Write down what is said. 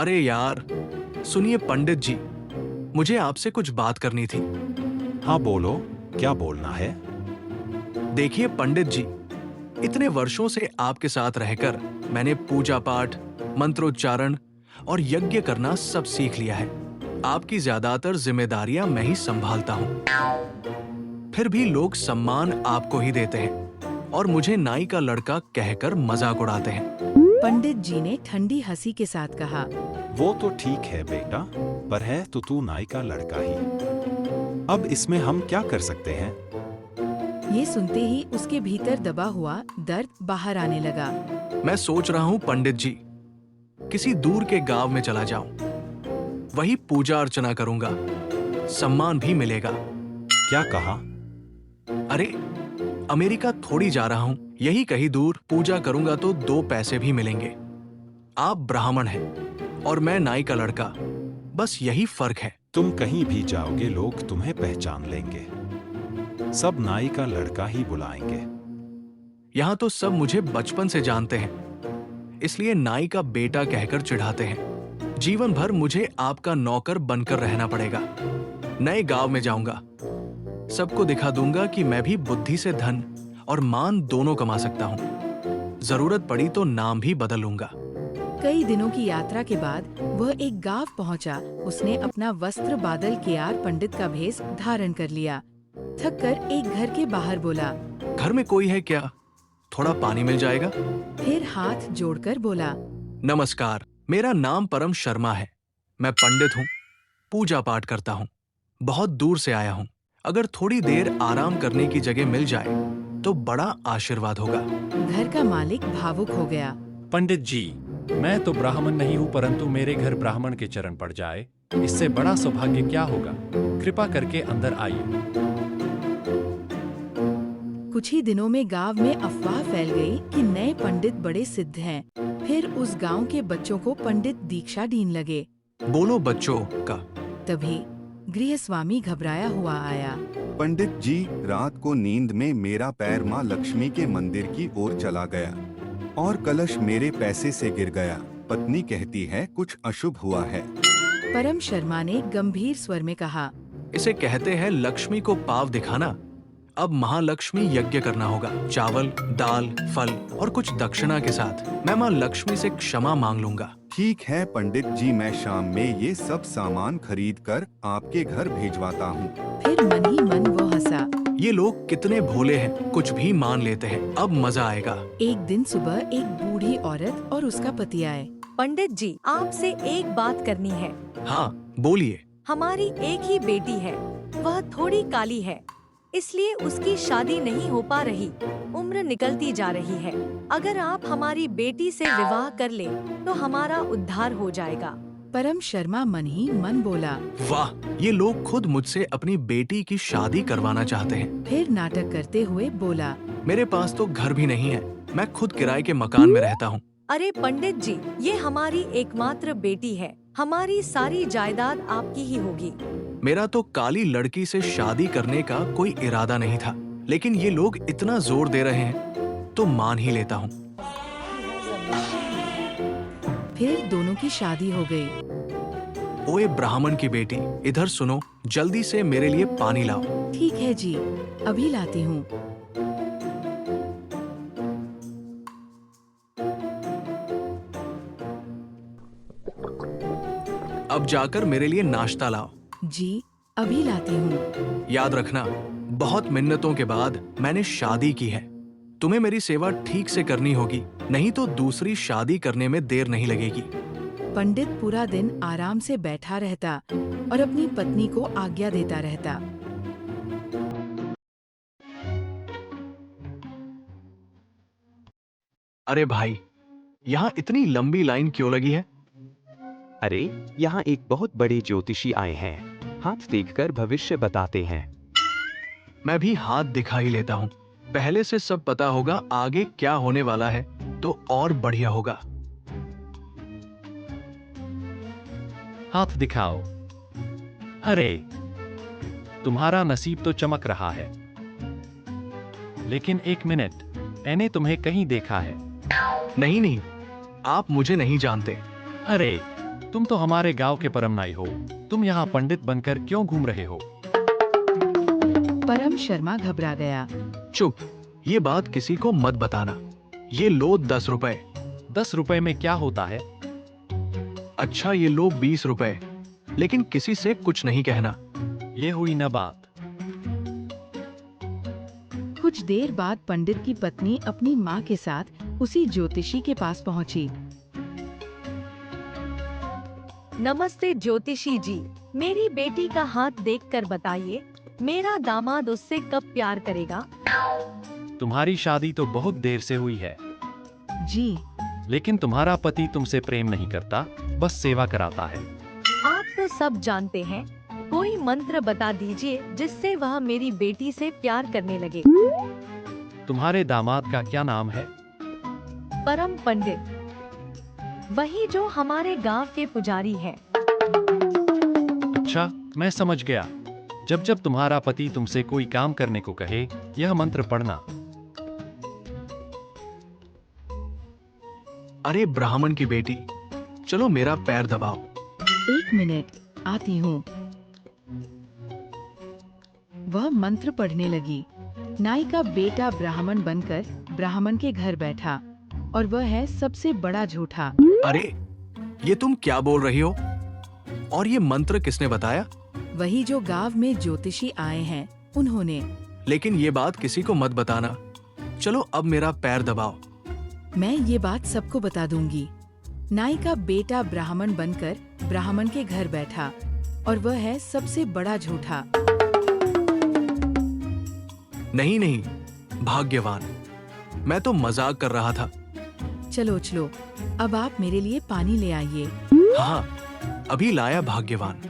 अरे यार, सुनिए पंडित जी, मुझे आपसे कुछ बात करनी थी। हाँ बोलो, क्या बोलना है? देखिए पंडित जी, इतने वर्षों से आपके साथ रहकर मैंने पूजा पाठ, मंत्रोच्चारण और यज्ञ करना सब सीख लिया है। आपकी ज्यादातर जिम्मेदारियां मैं ही संभालता हूँ। फिर भी लोग सम्मान आपको ही देते हैं और मुझे नाई का लड़का कहकर मजाक उड़ाते हैं। पंडित जी ने ठंडी हंसी के साथ कहा, वो तो ठीक है बेटा, पर है तो तू नाई का लड़का ही। अब इसमें हम क्या कर सकते हैं? ये सुनते ही उसके भीतर दबा हुआ दर्द बाहर आने लगा। मैं सोच रहा हूँ पंडित जी, किसी दूर के गांव में चला जाऊं, वही पूजा अर्चना करूंगा, सम्मान भी मिलेगा। क्या कहा? अरे, अमेरिका थोड़ी जा रहा हूं, यही कहीं दूर पूजा करूंगा तो 2 पैसे भी मिलेंगे। आप ब्राह्मण हैं और मैं नाई का लड़का, बस यही फर्क है। तुम कहीं भी जाओगे लोग तुम्हें पहचान लेंगे, सब नाई का लड़का ही बुलाएंगे। यहाँ तो सब मुझे बचपन से जानते हैं, इसलिए नाई का बेटा कहकर चिढ़ाते हैं। जीवन भर मुझे आपका नौकर बनकर रहना पड़ेगा। नए गांव में जाऊंगा, सबको दिखा दूंगा कि मैं भी बुद्धि से धन और मान दोनों कमा सकता हूँ। जरूरत पड़ी तो नाम भी बदल लूंगा। कई दिनों की यात्रा के बाद वह एक गांव पहुंचा। उसने अपना वस्त्र बादल कियार पंडित का भेष धारण कर लिया। थक कर एक घर के बाहर बोला, घर में कोई है क्या? थोड़ा पानी मिल जाएगा? फिर हाथ जोड़कर बोला, नमस्कार, मेरा नाम परम शर्मा है। मैं पंडित हूँ, पूजा पाठ करता हूँ, बहुत दूर से आया हूँ। अगर थोड़ी देर आराम करने की जगह मिल जाए तो बड़ा आशीर्वाद होगा। घर का मालिक भावुक हो गया। पंडित जी, मैं तो ब्राह्मण नहीं हूँ, परंतु मेरे घर ब्राह्मण के चरण पड़ जाए, इससे बड़ा सौभाग्य क्या होगा। कृपा करके अंदर आइए। कुछ ही दिनों में गांव में अफवाह फैल गई कि नए पंडित बड़े सिद्ध हैं। फिर उस गांव के बच्चों को पंडित दीक्षा दीन लगे। बोलो बच्चों का। तभी गृहस्वामी घबराया हुआ आया। पंडित जी, रात को नींद में मेरा पैर माँ लक्ष्मी के मंदिर की ओर चला गया और कलश मेरे पैसे से गिर गया। पत्नी कहती है कुछ अशुभ हुआ है। परम शर्मा ने गंभीर स्वर में कहा, इसे कहते हैं लक्ष्मी को पाव दिखाना। अब महालक्ष्मी यज्ञ करना होगा, चावल, दाल, फल और कुछ दक्षिणा के साथ। मैं माँ लक्ष्मी से क्षमा मांग लूंगा। ठीक है पंडित जी, मैं शाम में ये सब सामान खरीद कर आपके घर भेजवाता हूँ। फिर मन ही मन वो हंसा। ये लोग कितने भोले हैं, कुछ भी मान लेते हैं। अब मजा आएगा। एक दिन सुबह एक बूढ़ी औरत और उसका पति आए। पंडित जी, आपसे एक बात करनी है। हाँ, बोलिए। हमारी एक ही बेटी है, वह थोड़ी काली है, इसलिए उसकी शादी नहीं हो पा रही। उम्र निकलती जा रही है। अगर आप हमारी बेटी से विवाह कर ले तो हमारा उद्धार हो जाएगा। परम शर्मा मन ही मन बोला। वाह, ये लोग खुद मुझसे अपनी बेटी की शादी करवाना चाहते हैं। फिर नाटक करते हुए बोला, मेरे पास तो घर भी नहीं है, मैं खुद किराए के मकान में रहता हूँ। अरे पंडित जी, ये हमारी एकमात्र बेटी है, हमारी सारी जायदाद आपकी ही होगी। मेरा तो काली लड़की से शादी करने का कोई इरादा नहीं था, लेकिन ये लोग इतना जोर दे रहे हैं तो मान ही लेता हूँ। फिर दोनों की शादी हो गई। ओए ब्राह्मण की बेटी, इधर सुनो, जल्दी से मेरे लिए पानी लाओ। ठीक है जी, अभी लाती हूँ। अब जाकर मेरे लिए नाश्ता लाओ। जी, अभी लाती हूँ। याद रखना, बहुत मिन्नतों के बाद मैंने शादी की है। तुम्हें मेरी सेवा ठीक से करनी होगी, नहीं तो दूसरी शादी करने में देर नहीं लगेगी। पंडित पूरा दिन आराम से बैठा रहता और अपनी पत्नी को आज्ञा देता रहता। अरे भाई, यहाँ इतनी लंबी लाइन क्यों लगी है? अरे, यहाँ एक बहुत बड़े ज्योतिषी आए हैं, हाथ देखकर भविष्य बताते हैं। मैं भी हाथ दिखा ही लेता हूँ, पहले से सब पता होगा आगे क्या होने वाला है तो और बढ़िया होगा। हाथ दिखाओ। अरे, तुम्हारा नसीब तो चमक रहा है। लेकिन एक मिनट, मैंने तुम्हें कहीं देखा है। नहीं नहीं, आप मुझे नहीं जानते। अरे, तुम तो हमारे गांव के परमनाई हो, तुम यहाँ पंडित बनकर क्यों घूम रहे हो? परम शर्मा घबरा गया। चुप, ये बात किसी को मत बताना। ये लो 10 रुपए। 10 रुपए में क्या होता है? अच्छा ये लो 20 रुपए, लेकिन किसी से कुछ नहीं कहना। ये हुई न बात। कुछ देर बाद पंडित की पत्नी अपनी माँ के साथ उसी ज्योतिषी के पास पहुँची। नमस्ते ज्योतिषी जी, मेरी बेटी का हाथ देखकर बताइए, मेरा दामाद उससे कब प्यार करेगा? तुम्हारी शादी तो बहुत देर से हुई है, जी, लेकिन तुम्हारा पति तुमसे प्रेम नहीं करता, बस सेवा कराता है। आप तो सब जानते हैं, कोई मंत्र बता दीजिए जिससे वह मेरी बेटी से प्यार करने लगे। तुम्हारे दामाद का क्या नाम है? परम पंडित, वही जो हमारे गांव के पुजारी हैं। अच्छा, मैं समझ गया। जब जब तुम्हारा पति तुमसे कोई काम करने को कहे, यह मंत्र पढ़ना। अरे ब्राह्मण की बेटी, चलो मेरा पैर दबाओ। 1 मिनट, आती हूँ। वह मंत्र पढ़ने लगी। नाई का बेटा ब्राह्मण बनकर ब्राह्मण के घर बैठा, और वह है सबसे बड़ा झूठा। अरे ये तुम क्या बोल रही हो? और ये मंत्र किसने बताया? वही जो गांव में ज्योतिषी आए हैं, उन्होंने। लेकिन ये बात किसी को मत बताना। चलो अब मेरा पैर दबाओ। मैं ये बात सबको बता दूंगी। नाई का बेटा ब्राह्मण बनकर ब्राह्मण के घर बैठा, और वह है सबसे बड़ा झूठा। नहीं नहीं, भाग्यवान, मैं तो मजाक कर रहा था। चलो चलो, अब आप मेरे लिए पानी ले आइए। हाँ, अभी लाया भाग्यवान।